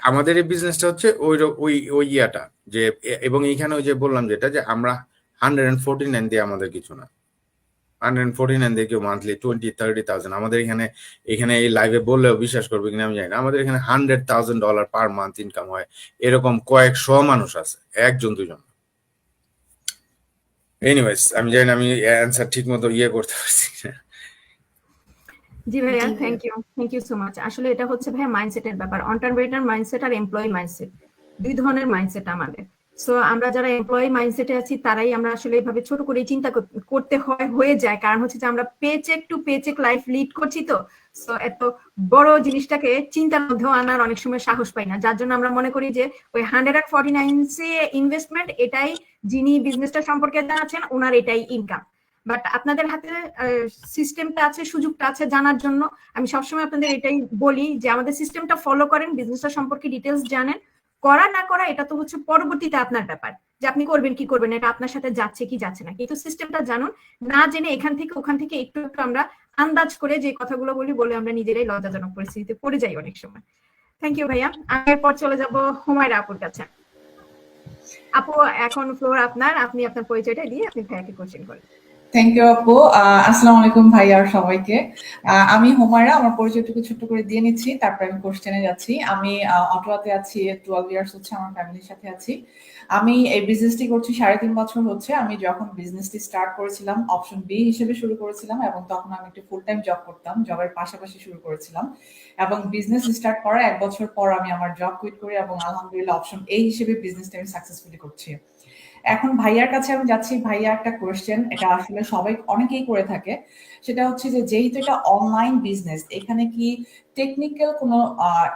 আমাদের এই বিজনেসটা হচ্ছে ওই ইয়াটা যে, এবং এইখানে ওই যে বললাম যেটা, যে আমরা 149 দিয়ে আমাদের কিছু না, 149 দিয়ে কেউ মান্থলি 20-30,000 আমাদের এখানে এই লাইভে বললেও বিশ্বাস করবে কিনা আমি জানি না। আমাদের এখানে $100,000 পার মান্থ ইনকাম হয়, এরকম কয়েকশো মানুষ আছে, 1-2 জন। এনিওয়েজ, আমি জানি না আমি অ্যান্সার ঠিক মতো ইয়ে করতে পারছি না। জি ভাইয়া, জি ভাইয়া। Thank you so much. আসলে এটা হচ্ছে ভাইয়া মাইন্ডসেটের ব্যাপার, অন্টারপ্রেনার মাইন্ডসেট আর এমপ্লয়ি মাইন্ডসেট, দুই ধরনের মাইন্ডসেট আমাদের। সো আমরা যারা এমপ্লয়ি মাইন্ডসেটে আছি তারাই আমরা আসলে এইভাবে ছোট করে চিন্তা করতে হয়ে যায়, কারণ হচ্ছে যে আমরা paycheck to paycheck life lead করছি। তো সো এত বড় জিনিসটাকে চিন্তার মধ্যেও আনার অনেক সময় সাহস পাই না, যার জন্য আমরা মনে করি যে ওই 149 ইনভেস্টমেন্ট, এটাই যিনি বিজনেসটা সম্পর্কে জানাচ্ছেন ওনার এটাই ইনকাম। বাট আপনাদের হাতে সিস্টেমটা আছে, সুযোগটা আছে জানার জন্য। আমি সবসময় আপনাদের এটাই বলি যে আমাদের সিস্টেমটা ফলো করেন, বিজনেসটা সম্পর্কে ডিটেলস জানেন। করা না করা এটা তো হচ্ছে পরবর্তীতে আপনার ব্যাপার, যে আপনি করবেন কি করবেন, এটা আপনার সাথে যাচ্ছে কি যাচ্ছে না, কিন্তু সিস্টেমটা জানুন। না জেনে এখান থেকে ওখান থেকে একটু একটু আমরা আন্দাজ করে যে কথাগুলো বলে আমরা নিজেরাই লজ্জাজনক পরিস্থিতিতে পড়ে যাই অনেক সময়। থ্যাংক ইউ ভাইয়া। আমি এরপর চলে যাব হুমায়রা আপুর কাছে। আপু, এখন ফ্লোর আপনার, আপনি আপনার পরিচয়টা দিয়ে আপনি ভাইয়াকে কোশ্চেন করেন। থ্যাংক ইউ আপু। আসসালামু আলাইকুম ভাইয়া আর সবাইকে। আমি হুমায়রা, আমার পরিচয়টুকু ছোট্ট করে দিয়ে নিচ্ছি, তারপর আমি কোশ্চেনে যাচ্ছি। আমি অটোয়াতে আছি, 12 ইয়ার্স হচ্ছে আমার ফ্যামিলির সাথে আছি। আমি এই বিজনেসটি করছি 3.5 বছর হচ্ছে। আমি যখন বিজনেসটি স্টার্ট করেছিলাম অপশন বি হিসেবে শুরু করেছিলাম, এবং তখন আমি একটু ফুল টাইম জব করতাম, জবের পাশাপাশি শুরু করেছিলাম। এবং বিজনেস স্টার্ট করার 1 বছর পর আমি আমার জব কুইট করি, এবং আলহামদুলিল্লাহ অপশন এ হিসেবে বিজনেসটা আমি সাকসেসফুলি করছি। এখন ভাইয়ার কাছে আমি যাচ্ছি। ভাইয়া, একটা কোয়েশ্চেন, এটা আসলে অনেকেই করে থাকে, সেটা হচ্ছে যে যেহেতু এটা অনলাইন বিজনেস, এখানে কি টেকনিক্যাল কোনো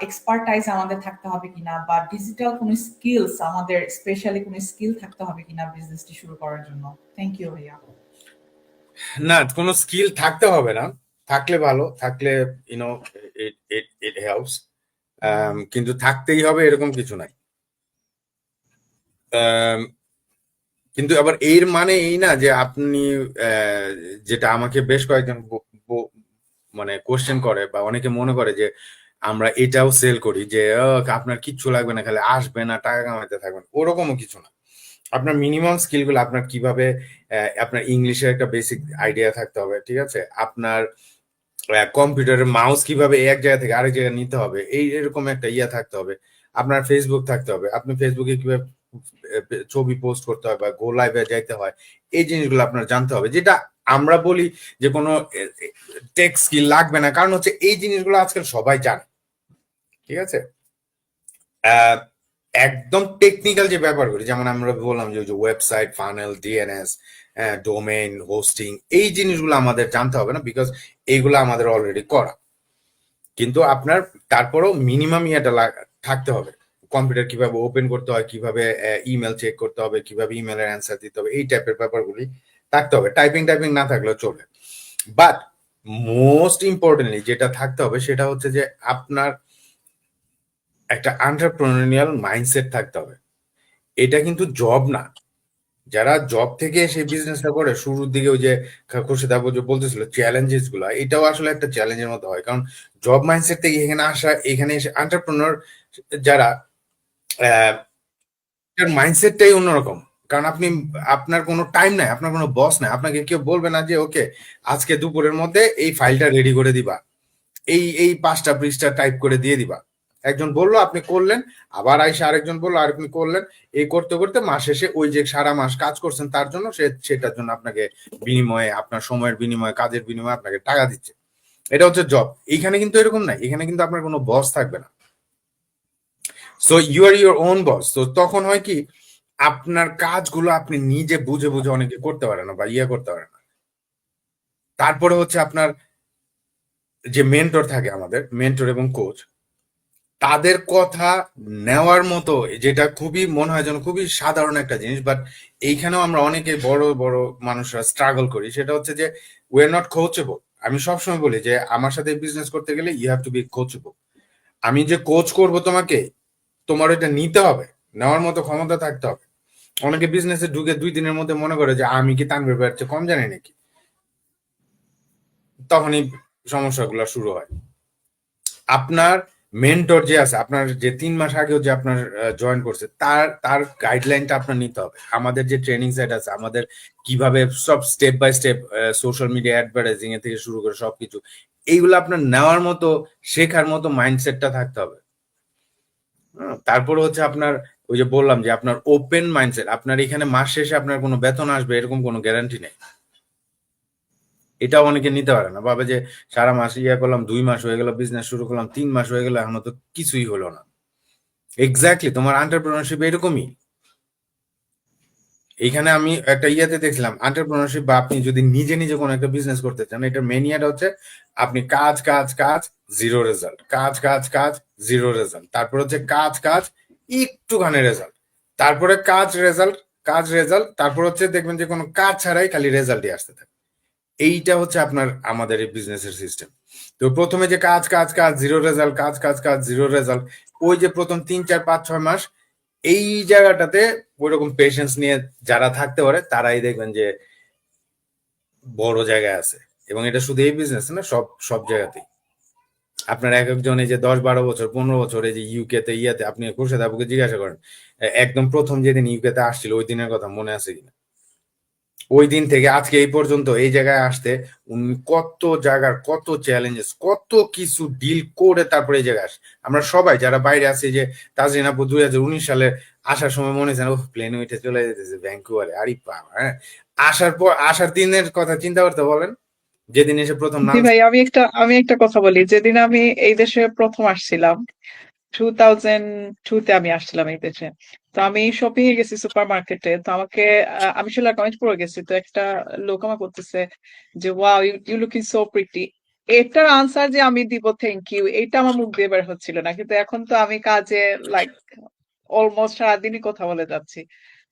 এক্সপার্টাইজ আমাদের থাকতে হবে কিনা, বা ডিজিটাল কোনো স্কিলস আমাদের স্পেশালি কোনো স্কিল থাকতে হবে কিনা বিজনেসটি শুরু করার জন্য? থ্যাংক ইউ ভাইয়া। না, কোনো স্কিল থাকতে হবে না, থাকলে ভালো, থাকলে ইট হেল্পস, কিন্তু থাকতেই হবে এরকম কিছু নাই। কিন্তু আবার এর মানে এই না যে আপনি যেটা আমাকে বেশ কয়েকজন মানে কোশ্চেন করে, বা অনেকে মনে করে যে আমরা এটাও সেল করি যে আপনার কিচ্ছু লাগবে না, খালি আসবে না, টাকা কামাইতে থাকবেন, ওরকমও কিছু না। আপনার মিনিমাম স্কিলগুলো, আপনার কিভাবে আপনার ইংলিশের একটা বেসিক আইডিয়া থাকতে হবে, ঠিক আছে? আপনার কম্পিউটারের মাউস কিভাবে এক জায়গা থেকে আরেক জায়গায় নিতে হবে, এরকম একটা ইয়া থাকতে হবে। আপনার ফেসবুক থাকতে হবে, আপনি ফেসবুকে কিভাবে ছবি পোস্ট করতে হয় বা গো লাইভে যাইতে হয়, এই জিনিসগুলো আপনার জানতে হবে। যেটা আমরা বলি যে কোনো টেক স্কিল লাগবে না, কারণ হচ্ছে এই জিনিসগুলো আজকাল সবাই জানে, ঠিক আছে? একদম টেকনিক্যাল যে ব্যাপারগুলি, যেমন আমরা বললাম যে website, funnel, DNS, domain, hosting, এই জিনিসগুলো আমাদের জানতে হবে না, বিকজ এইগুলো আমাদের অলরেডি করা। কিন্তু আপনার তারপরেও মিনিমাম ইয়েটা থাকতে হবে। কম্পিউটার কিভাবে ওপেন করতে হয়, কিভাবে ইমেল চেক করতে হবে, কিভাবে ইমেলের অ্যান্সার দিতে হবে, এই টাইপের ব্যাপারগুলি থাকতে হবে। টাইপিং না থাকলেও চলবে। বাট মোস্ট ইম্পর্টেন্টলি যেটা থাকতে হবে সেটা হচ্ছে যে আপনার একটা এন্টারপ্রেনিউরিয়াল মাইন্ডসেট থাকতে হবে। এটা কিন্তু জব না, যারা জব থেকে সেই বিজনেসটা করে শুরুর দিকে ওই যে খুরশিদ আপু যে বলতেছিল চ্যালেঞ্জেস গুলা, এটাও আসলে একটা চ্যালেঞ্জের মতো হয়, কারণ জব মাইন্ডসেট থেকে এখানে আসা, এখানে এসে এন্টারপ্রেনার যারা মাইন্ডসেটটাই অন্যরকম। কারণ আপনি, আপনার কোনো টাইম নাই, আপনার কোনো বস নাই, আপনাকে কেউ বলবে না যে ওকে আজকে দুপুরের মধ্যে এই ফাইলটা রেডি করে দিবা, এই 5টা পৃষ্ঠা টাইপ করে দিয়ে দিবা। একজন বললো, আপনি করলেন, আবার আইসা আরেকজন বললো, আর আপনি করলেন। এই করতে করতে মাস শেষে ওই যে সারা মাস কাজ করছেন তার জন্য সেটার জন্য আপনাকে বিনিময়ে, আপনার সময়ের বিনিময়ে, কাজের বিনিময়ে আপনাকে টাকা দিচ্ছে। এটা হচ্ছে জব। এইখানে কিন্তু এরকম নাই, এখানে কিন্তু আপনার কোনো বস থাকবে না। So you are your own boss. তো তখন হয় কি, আপনার কাজগুলো আপনি নিজে বুঝে বুঝে অনেকে করতে পারে না বা করতে পারে না। তারপরে হচ্ছে আপনার যে মেন্টর থাকে, আমাদের মেন্টর এবং কোচ, তাদের কথা নেওয়ার মতো, যেটা খুবই মনে হয় যেন খুবই সাধারণ একটা জিনিস, বাট এইখানেও আমরা অনেকে বড় বড় মানুষরা স্ট্রাগল করি। সেটা হচ্ছে যে উই আর নট কোচেবল। আমি সবসময় বলি যে আমার সাথে বিজনেস করতে গেলে ইউ হ্যাভ টু বি কোচেবল। আমি যে কোচ করব তোমাকে, তোমার এটা নিতে হবে, নেওয়ার মতো ক্ষমতা থাকতে হবে। অনেকে বিজনেসে ঢুকে 2 দিনের মধ্যে মনে করে যে আমি কি তানভীর ভাইয়ের চেয়ে কম জানি নাকি, তখনই সমস্যাগুলো শুরু হয়। আপনার মেন্টর যে আছে, আপনার যে 3 মাস আগেও যে আপনার জয়েন করছে, তার গাইডলাইনটা আপনার নিতে হবে। আমাদের যে ট্রেনিং সাইট আছে, আমাদের কিভাবে সব step by step social media advertising এর থেকে শুরু করে সবকিছু, এইগুলো আপনার নেওয়ার মতো, শেখার মতো মাইন্ডসেটটা থাকতে হবে। তারপরে হচ্ছে আপনার ওই যে বললাম যে আপনার ওপেন মাইন্ডসেট। আপনার এখানে মাস শেষে আপনার কোনো বেতন আসবে এরকম কোনো গ্যারান্টি নেই। এটাও অনেকে নিতে পারে না, ভাবে যে সারা মাস করলাম, 2 মাস হয়ে গেল, বিজনেস শুরু করলাম, 3 মাস হয়ে গেল, এখনো তো কিছুই হলো না। এক্স্যাক্টলি, তোমার এন্টারপ্রেনারশিপ এরকমই। এইখানে আমি একটা দেখছিলাম, এন্টারপ্রেনারশিপ বা আপনি যদি নিজে নিজে কোনো একটা বিজনেস করতে চান, এটার মেন হচ্ছে আপনি কাজ কাজ কাজ, জিরো রেজাল্ট, কাজ কাজ কাজ, জিরো রেজাল্ট, তারপর হচ্ছে কাজ কাজ, একটুখানি রেজাল্ট, তারপরে কাজ রেজাল্ট, কাজ রেজাল্ট, তারপর হচ্ছে দেখবেন যে কোনো কাজ ছাড়াই খালি রেজাল্টই আসতে থাকে। এইটা হচ্ছে আপনার, আমাদের এই বিজনেসের সিস্টেম। তো প্রথমে যে কাজ কাজ কাজ, জিরো রেজাল্ট, কাজ কাজ কাজ, জিরো রেজাল্ট, ওই যে প্রথম 3 4 5 6 মাস, এই জায়গাটাতে ওইরকম পেশেন্স নিয়ে যারা থাকতে পারে, তারাই দেখবেন যে বড় জায়গায় আছে। এবং এটা শুধু এই বিজনেস না, সব সব জায়গাতেই। আপনার এক একজন এই যে 10 12 বছর 15 বছর এই যে ইউকে তে আপনি খুরশেদ আপুকে জিজ্ঞাসা করেন, একদম প্রথম যেদিন ইউকে তে আসছিল ওই দিনের কথা মনে আছে কিনা। ওই দিন থেকে আজকে এই পর্যন্ত এই জায়গায় আসতে উনি কত জায়গার কত চ্যালেঞ্জেস, কত কিছু ডিল করে তারপরে এই জায়গায় আসে। আমরা সবাই যারা বাইরে আছি, যে তাজরিন আপু 2019 সালে আসার সময় মনে হয়েছে ও প্লেনে উঠে চলে যেতেছে ভ্যাঙ্কুভারে, আরে বাবা। হ্যাঁ, আসার পর আসার দিনের কথা চিন্তা করতে বলেন, যেদিন এসে প্রথম জি নাম। ভাই, আমি একটা কথা বলি। যেদিন আমি এই দেশে প্রথম আসছিলাম 2002-তে আমি আসছিলাম এই দেশে। তো আমি শপিং এ গেছি সুপার মার্কেটে। তো আমাকে আমি শিলার কমেন্ট পড়ে গেছি। তো একটা লোক আমাকে বলতেছে যে wow, you looking so pretty. এটার আনসার যে আমি দিব থ্যাংক ইউ, এটা আমার মুখ দিয়ে বের হচ্ছিল না। কিন্তু এখন তো আমি কাজে লাইক অলমোস্ট সারাদিনই কথা বলে যাচ্ছি।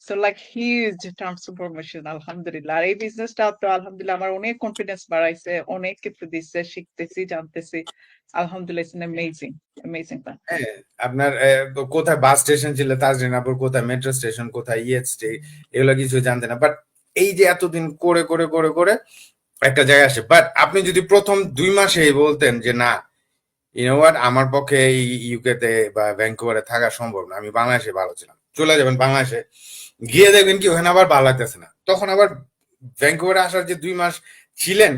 সো লাইক হিউজ ট্রান্সফরমেশন আলহামদুলিল্লাহ। আর এই বিজনেসটা তো আলহামদুলিল্লাহ আমার অনেক কনফিডেন্স বাড়াইছে, অনেক কিছু দিচ্ছে, শিখতেছি, জানতেছি। আলহামদুলিল্লাহ, ইটস অ্যামেজিং অ্যামেজিং। হ্যাঁ, আপনার কোথায় বাস স্টেশন ছিল তাজরিন আপুর, কোথায় মেট্রো স্টেশন, কোথায় ইএসটি, এগুলো কিছু জানতে না। বাট এই যে এতদিন করে করে করে করে একটা জায়গায় আসে। বাট আপনি যদি প্রথম 2 মাসে বলতেন যে না, ইউনো হোয়াট, আমার পক্ষে এই ইউকে তে বা ভ্যাঙ্কুভারে থাকা সম্ভব না, আমি বাংলাদেশে ভালো ছিলাম, চলে যাবেন বাংলাদেশে, গিয়ে দেখবেন কি ওখানে আবার ভালো লাগতেছে না, তখন আবার ভ্যাঙ্কুভারে আসার যে 2 মাস ছিলেন,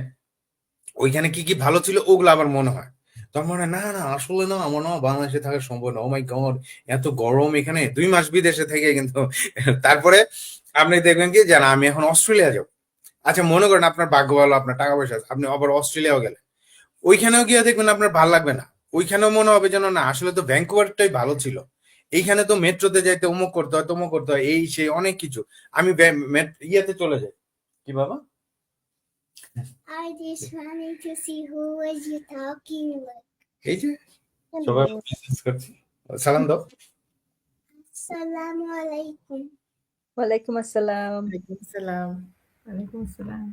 ওইখানে কি কি ভালো ছিল ওগুলো আবার মনে হয়। তখন মনে হয় না না, আসলে না, আমার না বাংলাদেশে থাকা সম্ভব না, ও মাই গড, এত গরম এখানে, 2 মাস বিদেশে থেকে কিন্তু তারপরে আপনি দেখবেন কি যে না, আমি এখন অস্ট্রেলিয়া যাব। আচ্ছা, মনে করেন আপনার ভাগ্য ভালো, আপনার টাকা পয়সা আছে, আপনি আবার অস্ট্রেলিয়াও গেলেন, ওইখানেও গিয়ে দেখবেন আপনার ভালো লাগবে না, ওইখানেও মনে হবে যেন না, আসলে তো ভ্যাঙ্কুভারটাই ভালো ছিল, এইখানে তো মেট্রোতে যাইতে অমুক করতে হয়, তমুক করতে হয়, এই সেই অনেক কিছু। আমি ইয়েতে চলে যাই। কি বাবা? I just wanted to see who was you talking with. এই যে সবাই মেসেজ করছি, সালাম দাও। Assalamu alaikum. ওয়ালাইকুম আসসালাম। ওয়ালাইকুম আসসালাম। ওয়ালাইকুম আসসালাম।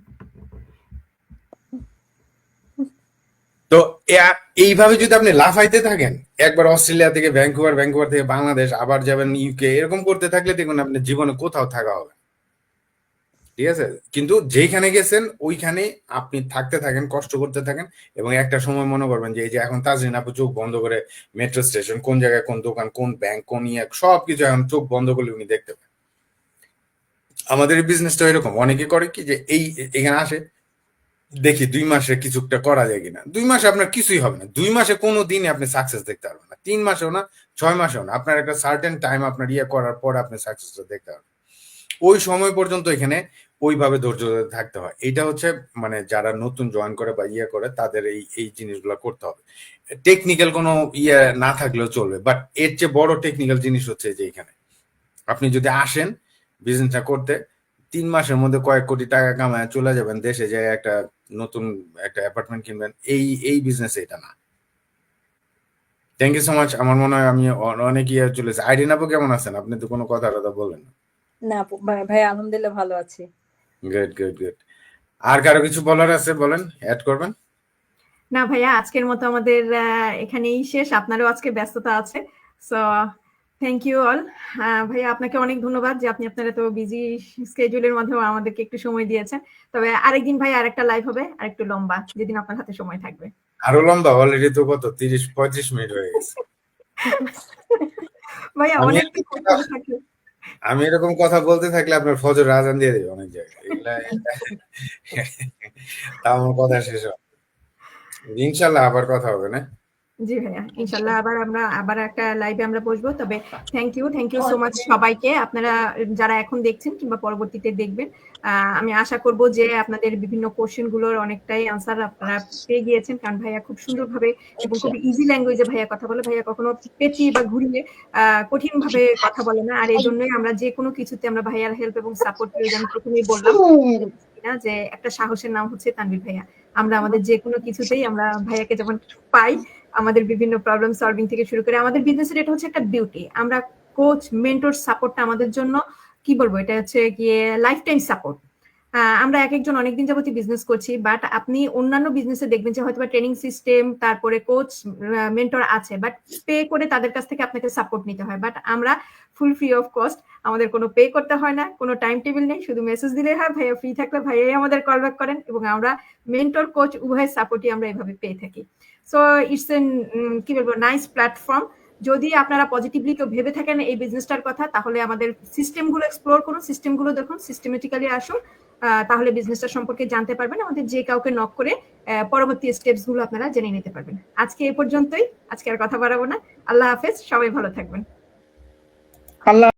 তো এইভাবে যদি আপনি লাফাইতে থাকেন, একবার অস্ট্রেলিয়া থেকে ভ্যাঙ্কুভার, ভ্যাঙ্কুভার থেকে বাংলাদেশ, আবার যাবেন ইউকে, এরকম করতে থাকলে দেখুন আপনার জীবনে কোথাও থাকা হবে। ঠিক আছে, কিন্তু যেখানে গেছেন ওইখানে আপনি থাকতে থাকেন, কষ্ট করতে থাকেন, এবং একটা সময় মনে করবেন যে এই যে এখন তাজরিন আপু চোখ বন্ধ করে মেট্রো স্টেশন, কোন জায়গায় কোন দোকান, কোন ব্যাংক, কোন ইয়ে, সবকিছু এখন চোখ বন্ধ করলে উনি দেখতে পান। আমাদের এই বিজনেসটা এরকম, অনেকে করে কি যে এখানে আসে, দেখি 2 মাসে কিছু একটা করা যায় কিনা। 2 মাসে আপনার কিছুই হবে না, 2 মাসে কোনো দিনই আপনি সাকসেস দেখতে পারবেন না, 3 মাসেও না, 6 মাসেও না। আপনার একটা সার্টেন টাইম আপনার ইয়ে করার পর আপনি সাকসেসটা দেখতে পারবেন। ওই সময় পর্যন্ত এখানে ওইভাবে ধৈর্য ধরে থাকতে হয়। এইটা হচ্ছে মানে যারা নতুন জয়েন করে বা ইয়ে করে তাদের এই জিনিসগুলো করতে হবে। টেকনিক্যাল কোনো ইয়ে না থাকলেও চলবে, বাট এর চেয়ে বড় টেকনিক্যাল জিনিস হচ্ছে যে এখানে আপনি যদি আসেন বিজনেসটা করতে, 3 মাসের মধ্যে কয়েক কোটি টাকা কামায় চলে যাবেন দেশে, যে একটা নতুন একটা অ্যাপার্টমেন্ট কিনবেন, এই বিজনেস এটা না। Thank you so much. আমার মনে হয় আমি অনেক ইয়ে চলেছে। আইডিন আপু কেমন আছেন? আপনি তো কোনো কথা টথা বললেন না। না আপু, ভাই আলহামদুলিল্লাহ ভালো আছি। Good good good. আর কারো কিছু বলার আছে বলেন, অ্যাড করবেন। না ভাইয়া, আজকের মতো আমাদের এখানেই শেষ। আপনারও আজকে ব্যস্ততা আছে, সো থ্যাংক ইউ অল। ভাইয়া আপনাকে অনেক ধন্যবাদ যে আপনি আপনার এত বিজি স্কেডিউলের মধ্যেও আমাদেরকে একটু সময় দিয়েছেন। তবে আরেকদিন ভাই আরেকটা লাইভ হবে, আরেকটু লম্বা, যেদিন আপনার হাতে সময় থাকবে। আরো লম্বা? অলরেডি তো কত 30-35 মিনিট হয়ে গেছে। ভাইয়া আমি অনেক এরকম কিছু কথা- থাকলে আমি এরকম কথা বলতে থাকলে আপনার ফজর আজান দিয়ে দেবে অনেক জায়গায়, তা আমার কথা শেষ হবে। ইনশাল্লাহ আবার কথা হবে না? জি ভাইয়া, ইনশাল্লাহ আবার একটা লাইভে আমরা বসবো। তবে থ্যাংক ইউ সো মাচ সবাইকে, আপনারা যারা এখন দেখছেন কিংবা পরবর্তীতে দেখবেন। আমি আশা করব যে আপনাদের বিভিন্ন কোশ্চেন গুলোর অনেকটাই আনসার আপনারা পেয়ে গিয়েছেন, কারণ ভাইয়া খুব সুন্দরভাবে এবং খুব ইজি ল্যাঙ্গুয়েজে ভাইয়া কথা বলে। ভাইয়া কখনো পেঁচিয়ে বা ঘুরিয়ে কঠিন ভাবে কথা বলে না। আর এই জন্যই আমরা যে কোনো কিছুতে আমরা ভাইয়ার হেল্প এবং সাপোর্ট পেয়ে, আমি প্রথমেই বললাম না যে একটা সাহসের নাম হচ্ছে তানভীর ভাইয়া। আমরা আমাদের যে কোনো কিছুতেই আমরা ভাইয়াকে যখন পাই, আমাদের বিভিন্ন প্রবলেম সলভিং থেকে শুরু করে আমাদের বিজনেসের এটা হচ্ছে একটা বিউটি। আমরা কোচ মেন্টর সাপোর্টটা আমাদের জন্য কি বলবো, এটা হচ্ছে গিয়ে লাইফ টাইম সাপোর্ট। আমরা এক একজন অনেকদিন যাবতীয় বিজনেস করছি, বাট আপনি অন্যান্য বিজনেসে দেখবেন যে হয়তো ট্রেনিং সিস্টেম, তারপরে কোচ মেন্টর আছে, বাট পে করে তাদের কাছ থেকে আপনাকে সাপোর্ট নিতে হয়। বাট আমরা ফুল ফ্রি অফ কস্ট, আমাদের কোনো পে করতে হয় না, কোনো টাইম টেবিল নেই, শুধু মেসেজ দিলে হয়, ভাইয়া ফ্রি থাকলে ভাইয়াই আমাদের কল ব্যাক করেন, এবং আমরা মেন্টর কোচ উভয় সাপোর্টই আমরা এভাবে পেয়ে থাকি। সো ইটস এন কি বলবো, নাইস প্ল্যাটফর্ম। যদি আপনারা পজিটিভলি কেউ ভেবে থাকেন এই বিজনেসটার কথা, তাহলে আমাদের সিস্টেমগুলো এক্সপ্লোর করুন, সিস্টেমগুলো দেখুন, সিস্টেমেটিক্যালি আসুন, তাহলে বিজনেসটা সম্পর্কে জানতে পারবেন। আমাদের যে কাউকে নক করে পরবর্তী স্টেপস গুলো আপনারা জেনে নিতে পারবেন। আজকে এ পর্যন্তই, আজকে আর কথা বাড়াবো না। আল্লাহ হাফেজ, সবাই ভালো থাকবেন। আল্লাহ